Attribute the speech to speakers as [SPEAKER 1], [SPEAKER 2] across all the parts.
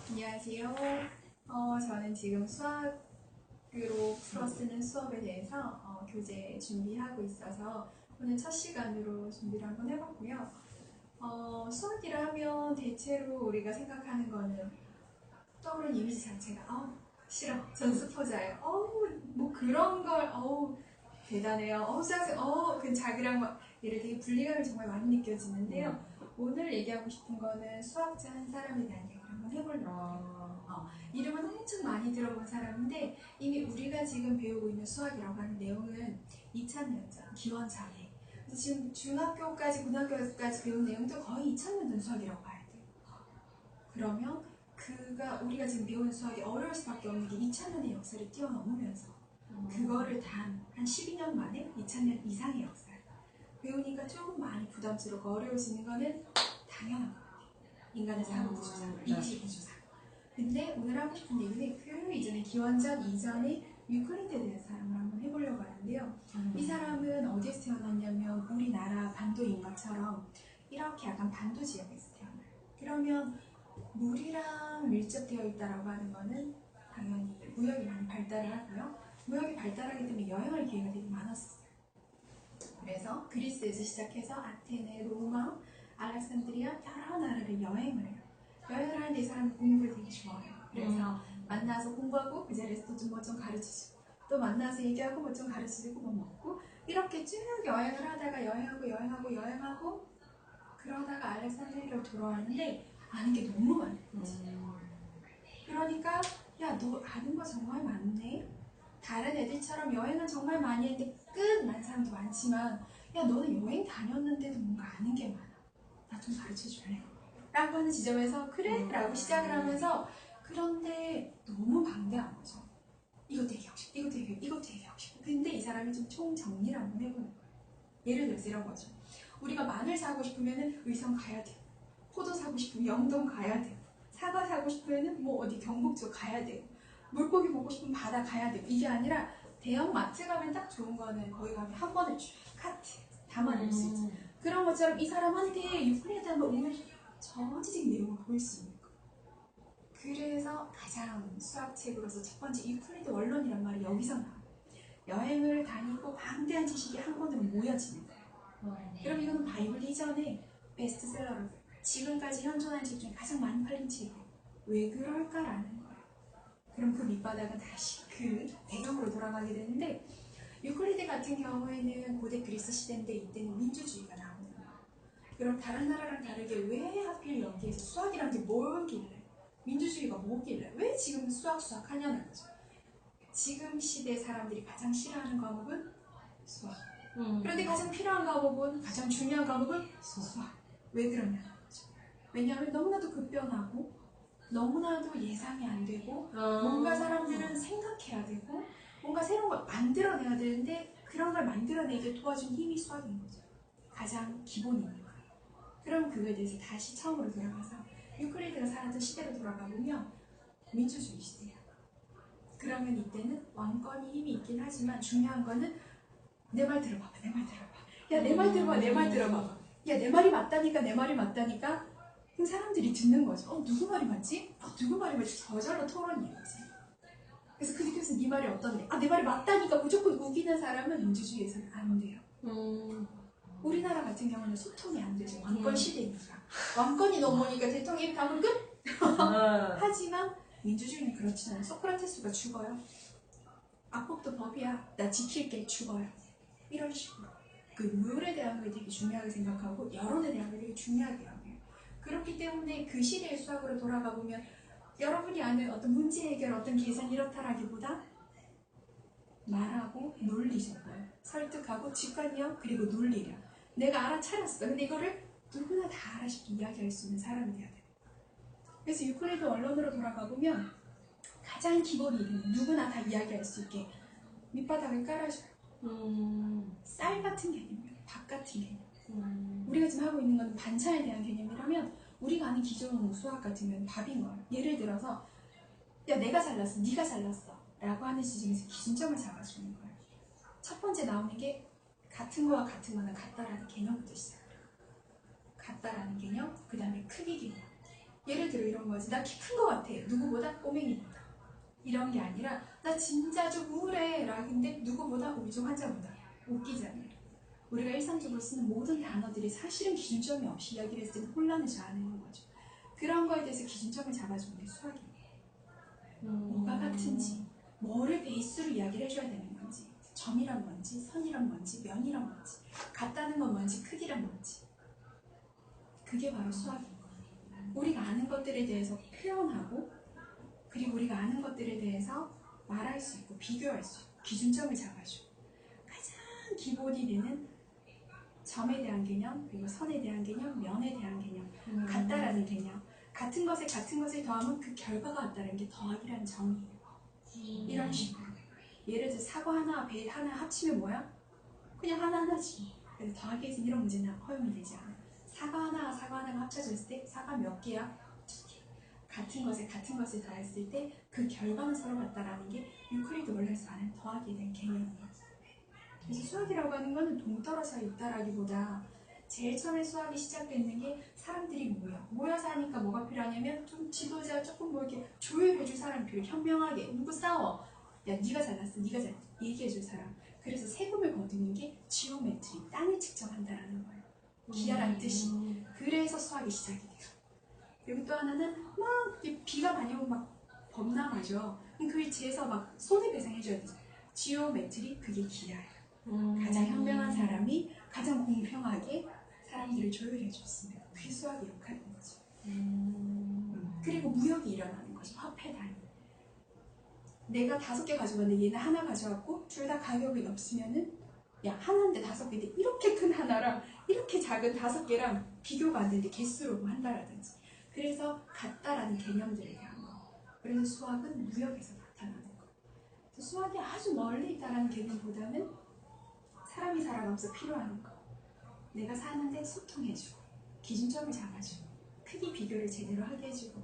[SPEAKER 1] 안녕하세요. 저는 지금 수학으로 풀어 쓰는 수업에 대해서 교재 준비하고 있어서 오늘 첫 시간으로 준비를 한번 해봤고요. 수학이라 하면 대체로 우리가 생각하는 거는 떠오르는 이미지 자체가 싫어, 전 스포자예요. 뭐 그런 걸 대단해요. 수학생 그 자기랑 막 이를 되게 분리감이 정말 많이 느껴지는데요. 오늘 얘기하고 싶은 거는 수학자 한 사람에 대한 얘기를 한번 해보려고 해요. 이름은 엄청 많이 들어본 사람인데 이미 우리가 지금 배우고 있는 수학이라고 하는 내용은 2000년 전 기원전에, 그래서 지금 중학교까지 고등학교까지 배운 내용도 거의 2000년 전 수학이라고 봐야 돼요. 그러면 우리가 지금 배우는 수학이 어려울 수밖에 없는 게 2000년의 역사를 뛰어넘으면서 그거를 단 한 12년 만에 2000년 이상의 역사를 배우니까 조금 많이 부담스럽고 어려워지는 거는 당연한 것 같아요. 인간의 사고 구조상, 인지 구조상. 근데 오늘 하고 싶은 얘기는 그 이전에 기원전 이전에 유클리드에 대한 사람을 한번 해보려고 하는데요. 이 사람은 어디에서 태어났냐면 우리나라 반도인 것처럼 이렇게 약간 반도 지역에서 태어나요. 그러면 물이랑 밀접되어 있다라고 하는 거는 당연히 무역이 많이 발달을 하고요. 무역이 발달하기 때문에 여행할 기회가 되게 많았어요. 그래서 그리스에서 시작해서 아테네, 로마, 알렉산드리아 여러 나라를 여행을 해요. 여행을 하는데 이 사람은 공부를 되게 좋아해요. 그래서 만나서 공부하고 그 자리에서 또 뭐 좀 가르치시고 또 만나서 얘기하고 뭐 좀 가르치고 뭐 먹고 이렇게 쭉 여행을 하다가 여행하고 그러다가 알렉산드리아로 돌아왔는데 아는 게 너무 많은 거지. 그러니까 야, 너 아는 거 정말 많네. 다른 애들처럼 여행은 정말 많이 했는데 끝난 사람도 많지만 야, 너는 여행 다녔는데도 뭔가 아는 게 많아. 나 좀 가르쳐 줄래? 라고 하는 지점에서 그래? 라고 시작을 하면서, 그런데 너무 방대한 거죠. 이것도 얘기하고 싶고 이것도 얘기하고 싶고. 근데 이 사람이 좀 총정리를 한번 해보는 거예요. 예를 들어서 이런 거죠. 우리가 마늘 사고 싶으면 의성 가야 돼요. 포도 사고 싶으면 영동 가야 돼요. 사과 사고 싶으면 뭐 어디 경북 쪽 가야 돼요. 물고기 먹고 싶으면 바다 가야 돼요. 이게 아니라 대형 마트 가면 딱 좋은 거는 거기 가면 한 번에 쭉 카트 담아낼 수 있죠. 그런 것처럼 이 사람한테 유클리드 한번 오면 전체적인 내용을 볼 수 있는 거예요. 그래서 가장 수학책으로서 첫 번째 유클리드 원론이란 말이 여기서 나와요. 여행을 다니고 방대한 지식이 한 권으로 모여지는 거예요. 그럼 이거는 바이블 이전에 베스트셀러로 지금까지 현존한 책 중에 가장 많이 팔린 책이에요. 왜 그럴까라는 거예요. 그럼 그 밑바닥은 다시 그 배경으로 돌아가게 되는데, 유클리드 같은 경우에는 고대 그리스 시대인데 이때는 민주주의가 나오는 거예요. 그럼 다른 나라랑 다르게 왜 하필 여기에서 수학이란 게 뭐길래, 민주주의가 뭐길래 왜 지금 수학 하냐는 거죠. 지금 시대 사람들이 가장 싫어하는 과목은 수학. 그런데 가장 필요한 과목은, 가장 중요한 과목은 수학. 왜 그러냐는 거죠. 왜냐하면 너무나도 급변하고 너무나도 예상이 안 되고 뭔가 사람들은 생각해야 되고 뭔가 새로운 걸 만들어내야 되는데 그런 걸 만들어내게 도와준 힘이 수학인 거죠. 가장 기본이니까. 그럼 그거에 대해서 다시 처음으로 돌아가서 유클리드가 살았던 시대로 돌아가 보면 민주주의 시대야. 그러면 이때는 왕권이 힘이 있긴 하지만 중요한 거는 내 말 들어봐봐, 내 말 들어봐. 야, 내 말 들어봐, 내 말 들어봐봐. 야, 내 말이 맞다니까, 내 말이 맞다니까. 그럼 사람들이 듣는 거죠. 누구 말이 맞지? 누구 말이 맞지? 저절로 토론이 이루어지. 그래서 그 느낌에서 네 말이 어떤데? 내 말이 맞다니까 무조건 우기는 사람은 민주주의에서는 안 돼요. 우리나라 같은 경우는 소통이 안 되죠. 왕권 시대니까. 왕권이 넘어오니까 대통령이 이렇게 하면 끝? 하지만 민주주의는 그렇지 않아요. 소크라테스가 죽어요. 악법도 법이야. 나 지킬게. 죽어요. 이런 식으로 그 룰에 대한 걸 되게 중요하게 생각하고 여론에 대한 걸 되게 중요하게 여겨요. 그렇기 때문에 그 시대의 수학으로 돌아가 보면 여러분이 아는 어떤 문제 해결, 어떤 계산 이렇다라기보다 말하고 논리죠. 설득하고 직관력 그리고 논리력. 내가 알아차렸어. 근데 이거를 누구나 다 알아쉽게 이야기할 수 있는 사람이 돼야 돼요. 그래서 유클리드 원론으로 돌아가 보면 가장 기본 이름 누구나 다 이야기할 수 있게 밑바닥을 깔아줘요. 쌀 같은 개념이에요. 밥 같은 개념. 우리가 지금 하고 있는 건 반찬에 대한 개념이라면 우리가 아는 기존 수학 같으면 밥인 거예요. 예를 들어서 야, 내가 잘났어, 네가 잘났어 라고 하는 지점에서 기준점을 잡아주는 거예요. 첫 번째 나오는 게 같은 거와 같은 거는 같다라는 개념부터 시작해요. 같다라는 개념, 그 다음에 크기 개념, 예를 들어 이런 거지. 나 키 큰 거 같아. 누구보다? 꼬맹이보다. 이런 게 아니라 나 진짜 좀 우울해. 락인데 누구보다? 우울증 환자보다. 웃기잖아요. 우리가 일상적으로 쓰는 모든 단어들이 사실은 기준점이 없이 이야기를 했을 때 혼란을 자아내는 거죠. 그런 거에 대해서 기준점을 잡아주는 게 수학이에요. 뭐가 같은지, 뭐를 베이스로 이야기를 해줘야 되는 건지, 점이란 뭔지, 선이란 뭔지, 면이란 뭔지, 같다는 건 뭔지, 크기란 뭔지. 그게 바로 수학이에요. 우리가 아는 것들에 대해서 표현하고, 그리고 우리가 아는 것들에 대해서 말할 수 있고, 비교할 수 있고, 기준점을 잡아주고, 가장 기본이 되는 점에 대한 개념, 그리고 선에 대한 개념, 면에 대한 개념, 같다라는 개념. 같은 것에 같은 것을 더하면 그 결과가 같다는 게 더하기라는 정의예요. 이런 식으로. 예를 들어 사과 하나, 배 하나 합치면 뭐야? 그냥 하나하나지. 그래서 더하기에서 이런 문제는 허용이 되지 않아요. 사과 하나가 합쳐졌을 때 사과 몇 개야? 2개. 같은 것에 같은 것을 더했을 때 그 결과는 서로 같다라는 게 유클리드 원래에서 아는 더하기에 대한 개념이에요. 그래서 수학이라고 하는 거는 동떨어져 있다라기보다 제일 처음에 수학이 시작되는 게 사람들이 모여서 하니까 뭐가 필요하냐면 좀 지도자 조금 뭐 이렇게 조율해줄 사람이 필요해. 현명하게 누구 싸워? 야 네가 잘났어, 네가 잘 얘기해줄 사람. 그래서 세금을 거두는 게 지오메트리, 땅을 측정한다라는 거예요. 기하란 뜻이. 그래서 수학이 시작이 돼요. 그리고 또 하나는 막 비가 많이 오면 막 범람하죠. 그 위치에서 막 손해배상해줘야 되죠. 지오메트리, 그게 기하예요. 가장 현명한 사람이 가장 공평하게 사람들을 조율해줬습니다. 그게 수학의 역할인 거죠. 그리고 무역이 일어나는 거죠. 화폐 단위. 내가 5개 가져갔는데 얘는 하나 가져갔고 둘 다 가격이 높으면은 야 하나인데 5개인데 이렇게 큰 하나랑 이렇게 작은 5개랑 비교가 안 되는데 개수로 한다라든지. 그래서 같다라는 개념들에 대한 거. 그래서 수학은 무역에서 나타나는 거. 수학이 아주 멀리 있다라는 개념보다는 사람이 살아가면서 필요한 거. 내가 사는데 소통해주고 기준점을 잡아주고 크기 비교를 제대로 하게 해주고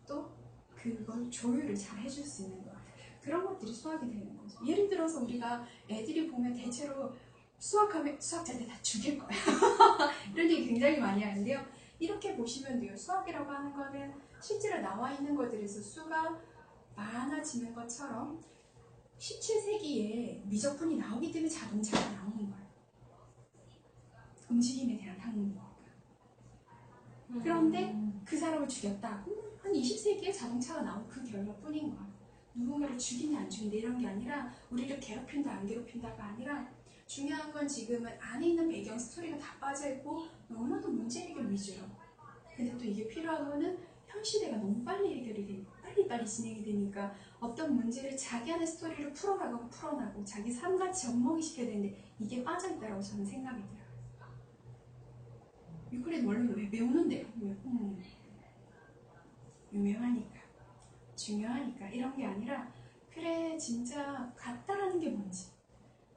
[SPEAKER 1] 또 그걸 조율을 잘 해줄 수 있는 것. 그런 것들이 수학이 되는 거죠. 예를 들어서 우리가 애들이 보면 대체로 수학하면 수학자들 다 죽일 거야. 이런 얘기 굉장히 많이 하는데요. 이렇게 보시면 돼요. 수학이라고 하는 거는 실제로 나와 있는 것들에서 수가 많아지는 것처럼 17세기에 미적분이 나오기 때문에 자동차가 나오는 거예요. 움직임에 대한 학문이니까. 그런데 그 사람을 죽였다. 한 20세기에 자동차가 나온 그 결과뿐인 거예요. 누군가를 죽이냐 안 죽이냐 이런 게 아니라 우리를 괴롭힌다 안 괴롭힌다가 아니라 중요한 건 지금은 안에 있는 배경 스토리가 다 빠져있고 너무나도 문제 해결 위주로. 근데 또 이게 필요한 거는 현 시대가 너무 빨리 해결이 되니까 빨리 진행이 되니까 어떤 문제를 자기 안의 스토리로 풀어나고 자기 삶같이 접목이 시켜야 되는데 이게 빠져있다고 저는 생각이 들어요. 유클리드 원래는 왜 배우는데요? 유명하니까 중요하니까 이런 게 아니라 그래 진짜 같다라는 게 뭔지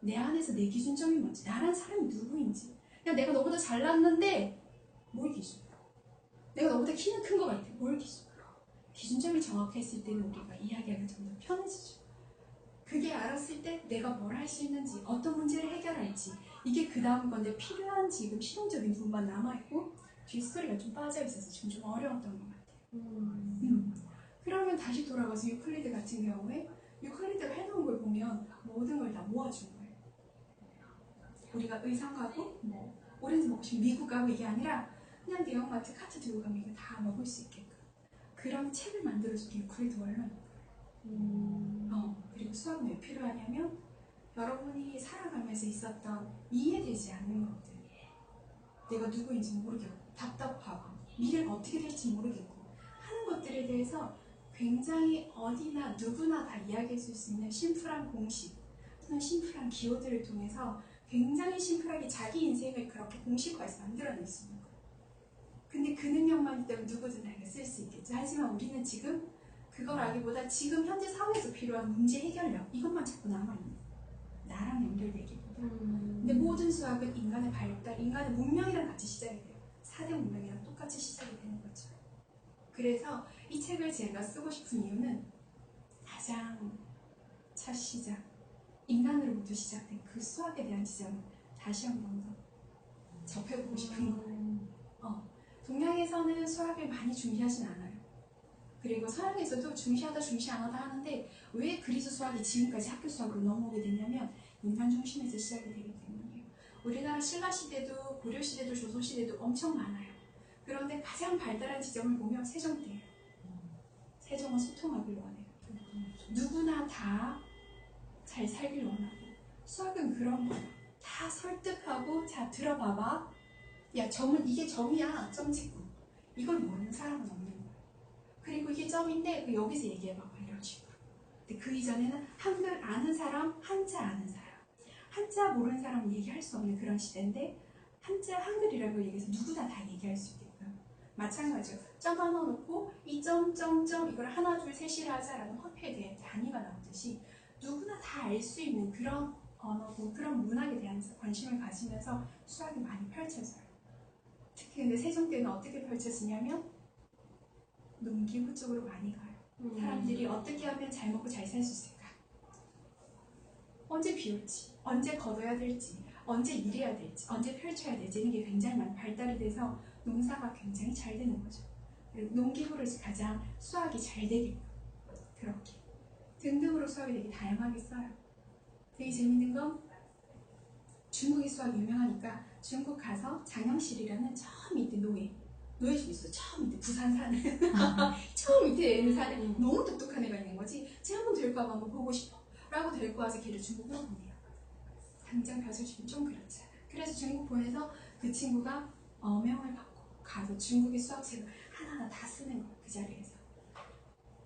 [SPEAKER 1] 내 안에서 내 기준점이 뭔지 나란 사람이 누구인지 야 내가 너보다 잘났는데 뭘 기준? 내가 너보다 키는 큰 것 같아. 뭘 기준? 기준점이 정확했을 때는 우리가 이야기하기가 좀 더 편해지죠. 그게 알았을 때 내가 뭘 할 수 있는지 어떤 문제를 해결할지 이게 그 다음 건데 필요한 지금 실용적인 부분만 남아있고 뒷소리가 좀 빠져있어서 지금 좀 어려웠던 것 같아요. 그러면 다시 돌아가서 유클리드 같은 경우에 유클리드가 해놓은 걸 보면 모든 걸 다 모아준 거예요. 우리가 의상 가고 뭐 오렌지 먹고 싶으면 미국 가고 이게 아니라 그냥 대형마트 카트 들고 가면 이거 다 먹을 수 있게끔 그런 책을 만들어준 게 유클리드 원론이에요. 그리고 수학은 왜 필요하냐면 여러분이 살아가면서 있었던 이해되지 않는 것들 내가 누구인지 모르겠고 답답하고 미래가 어떻게 될지 모르겠고 하는 것들에 대해서 굉장히 어디나 누구나 다 이야기해줄 수 있는 심플한 공식 또는 심플한 기호들을 통해서 굉장히 심플하게 자기 인생을 그렇게 공식화해서 만들어낼 수 있는 거예요. 근데 그 능력만 있다면 누구든 다 쓸 수 있겠죠. 하지만 우리는 지금 그걸 알기보다 지금 현재 사회에서 필요한 문제 해결력 이것만 자꾸 남아있는 거예요. 나랑 연결되기보다. 근데 모든 수학은 인간의 발달, 인간의 문명이랑 같이 시작이 돼요. 4대 문명이랑 똑같이 시작이 되는 거죠. 그래서 이 책을 제가 쓰고 싶은 이유는 가장 첫 시작, 인간으로부터 시작된 그 수학에 대한 지점을 다시 한 번 더 접해보고 싶은 거예요. 동양에서는 수학을 많이 중시하진 않아요. 그리고 서양에서도 중시하다 중시 안 하다 하는데 왜 그리스 수학이 지금까지 학교 수학으로 넘어오게 됐냐면 인간 중심에서 시작이 되기 때문이에요. 우리나라 신라 시대도 고려 시대도 조선 시대도 엄청 많아요. 그런데 가장 발달한 지점을 보면 세종대예요. 세종은 소통하길 원해요. 누구나 다 잘 살길 원하고 수학은 그런 거예요. 다 설득하고 자 들어봐봐. 야 점은 이게 점이야. 점 찍고. 이걸 모르는 사람은 없는 거예요. 그리고 이게 점인데 여기서 얘기해봐봐 이런 식으로. 근데 그 이전에는 한글 아는 사람, 한자 아는 사람. 한자 모르는 사람은 얘기할 수 없는 그런 시대인데 한자 한글이라는 걸 얘기해서 누구나 다 얘기할 수 있게끔. 마찬가지로 점 하나 놓고 이 점 이걸 하나 둘 셋이라 하자라는 화폐에 대한 단위가 나오듯이 누구나 다 알 수 있는 그런 언어고 그런 문학에 대한 관심을 가지면서 수학이 많이 펼쳐져요. 특히 근데 세종 때는 어떻게 펼쳐지냐면 농기부 쪽으로 많이 가요. 사람들이 어떻게 하면 잘 먹고 잘 살 수 있을까? 언제 비 올지, 언제 걷어야 될지, 언제 일해야 될지, 언제 펼쳐야 될지 이런 게 굉장히 많이 발달이 돼서 농사가 굉장히 잘 되는 거죠. 그리고 농기부를 가장 수학이 잘 되게끔 그렇게 등등으로 수학이 되게 다양하게 써요. 되게 재밌는 건 중국이 수학이 유명하니까 중국 가서 장영실이라는 저 밑에 노예 좀 있어요. 저 밑에 부산 사는 저 밑에 애를 사는 너무 똑똑한 애가 있는 거지. 쟤 한번 데리고 와봐 한번 보고 싶어 라고 데리고 와서 걔를 중국으로 보내요. 당장 벼슬주면 좀 그렇잖아. 그래서 중국 보내서 그 친구가 어명을 받고 가서 중국의 수학책을 하나하나 다 쓰는 거야. 그 자리에서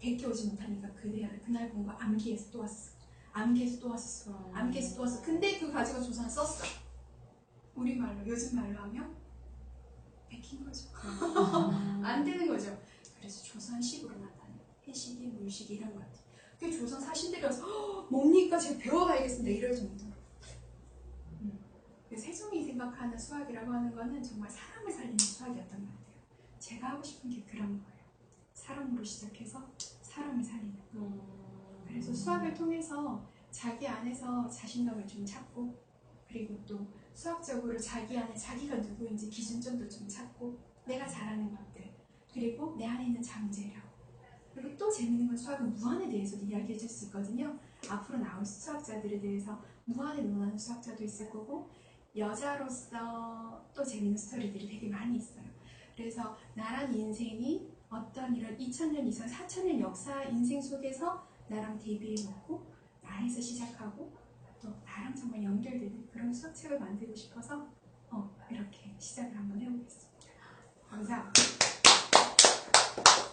[SPEAKER 1] 100개 오지 못하니까 그날 본 거 암기해서 또 왔어. 암기해서 또 왔어. 암기해서 또 왔어. 근데 그거 가지고 조선을 썼어. 우리말로 요즘 말로 하면 베낀 거죠. 안 되는 거죠. 그래서 조선식으로 나타나요. 해식이, 물식이 이런 것 같아요. 그 조선 사신들이 와서 뭡니까? 제가 배워가야겠습니다. 이럴 정도로. 세종이 생각하는 수학이라고 하는 거는 정말 사람을 살리는 수학이었던 것 같아요. 제가 하고 싶은 게 그런 거예요. 사람으로 시작해서 사람을 살리는 거. 그래서 수학을 통해서 자기 안에서 자신감을 좀 찾고 그리고 또 수학적으로 자기 안에 자기가 누구인지 기준점도 좀 찾고 내가 잘하는 것들 그리고 내 안에 있는 잠재력 그리고 또 재밌는 건 수학은 무한에 대해서도 이야기해 줄 수 있거든요. 앞으로 나올 수학자들에 대해서 무한에 논하는 수학자도 있을 거고 여자로서 또 재밌는 스토리들이 되게 많이 있어요. 그래서 나란 인생이 어떤 이런 2000년 이상 4000년 역사 인생 속에서 나랑 대비해놓고 나에서 시작하고 또 나랑 정말 연결되는 그런 수학책을 만들고 싶어서 이렇게 시작을 한번 해보겠습니다. 감사합니다.